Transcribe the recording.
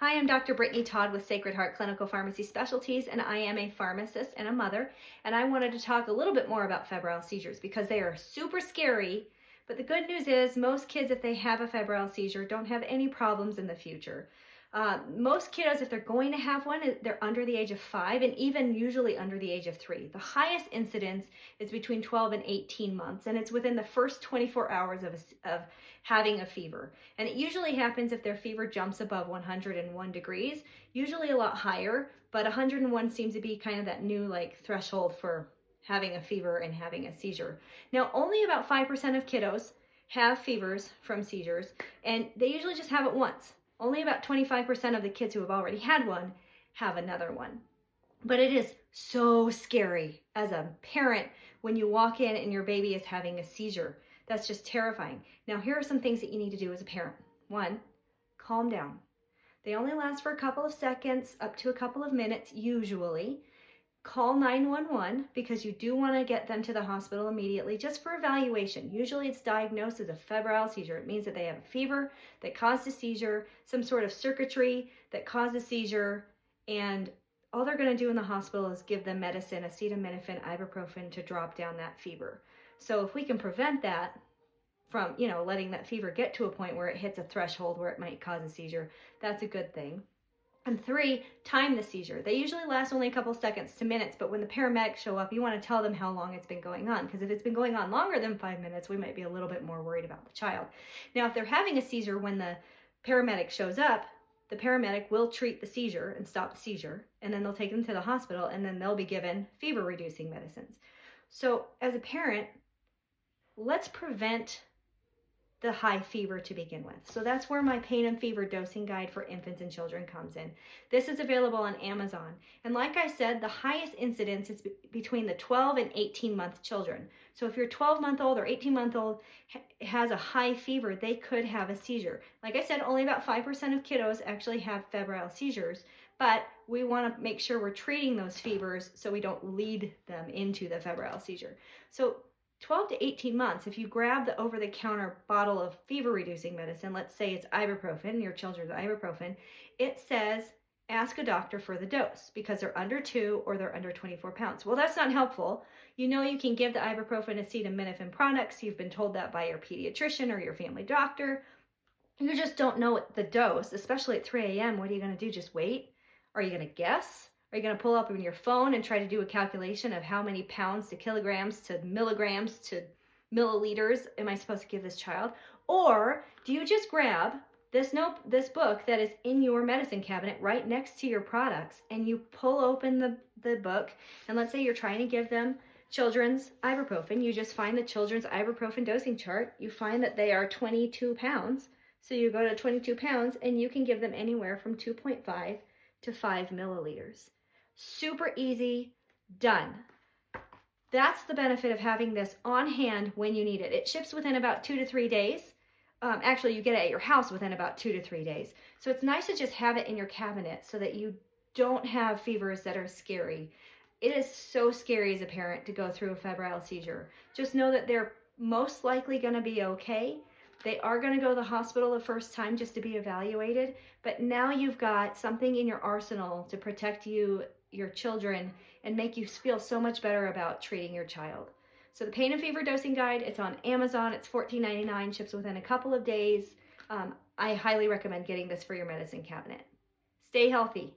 Hi, I'm Dr. Brittany Todd with Sacred Heart Clinical Pharmacy Specialties, and I am a pharmacist and a mother. And I wanted to talk a little bit more about febrile seizures because they are super scary. But the good news is most kids, if they have a febrile seizure, don't have any problems in the future. Most kiddos, if they're going to have one, they're under the age of 5 and even usually under the age of 3. The highest incidence is between 12 and 18 months, and it's within the first 24 hours of having a fever. And it usually happens if their fever jumps above 101 degrees, usually a lot higher, but 101 seems to be kind of that new threshold for having a fever and having a seizure. Now, only about 5% of kiddos have fevers from seizures, and they usually just have it once. Only about 25% of the kids who have already had one have another one. But it is so scary as a parent when you walk in and your baby is having a seizure. That's just terrifying. Now, here are some things that you need to do as a parent. 1, calm down. They only last for a couple of seconds, up to a couple of minutes usually. Call 911 because you do want to get them to the hospital immediately just for evaluation. Usually it's diagnosed as a febrile seizure. It means that they have a fever that caused a seizure, some sort of circuitry that caused a seizure, and all they're going to do in the hospital is give them medicine, acetaminophen, ibuprofen, to drop down that fever. So if we can prevent that from, letting that fever get to a point where it hits a threshold where it might cause a seizure, that's a good thing. And 3, time the seizure. They usually last only a couple seconds to minutes, but when the paramedics show up, you want to tell them how long it's been going on, because if it's been going on longer than 5 minutes, we might be a little bit more worried about the child. Now, if they're having a seizure when the paramedic shows up, the paramedic will treat the seizure and stop the seizure, and then they'll take them to the hospital, and then they'll be given fever-reducing medicines. So as a parent, let's prevent the high fever to begin with. So that's where my pain and fever dosing guide for infants and children comes in. This is available on Amazon. And like I said, the highest incidence is between the 12 and 18-month children. So if your 12-month-old or 18-month-old has a high fever, they could have a seizure. Like I said, only about 5% of kiddos actually have febrile seizures, but we want to make sure we're treating those fevers so we don't lead them into the febrile seizure. So 12 to 18 months, if you grab the over-the-counter bottle of fever-reducing medicine, let's say it's ibuprofen, your children's ibuprofen, it says ask a doctor for the dose because they're under 2 or they're under 24 pounds. Well, that's not helpful. You can give the ibuprofen acetaminophen products. You've been told that by your pediatrician or your family doctor. You just don't know the dose, especially at 3 a.m. What are you going to do? Just wait? Are you going to guess? Are you going to pull up on your phone and try to do a calculation of how many pounds to kilograms to milligrams to milliliters am I supposed to give this child? Or do you just grab this book that is in your medicine cabinet right next to your products, and you pull open the book, and let's say you're trying to give them children's ibuprofen. You just find the children's ibuprofen dosing chart. You find that they are 22 pounds. So you go to 22 pounds, and you can give them anywhere from 2.5 to 5 milliliters. Super easy, done. That's the benefit of having this on hand when you need it. It ships within about 2 to 3 days. Actually, you get it at your house within about 2 to 3 days. So it's nice to just have it in your cabinet so that you don't have fevers that are scary. It is so scary as a parent to go through a febrile seizure. Just know that they're most likely going to be okay. They are going to go to the hospital the first time just to be evaluated, but now you've got something in your arsenal to protect you, your children, and make you feel so much better about treating your child. So the Pain and Fever Dosing Guide, it's on Amazon. It's $14.99, ships within a couple of days. I highly recommend getting this for your medicine cabinet. Stay healthy.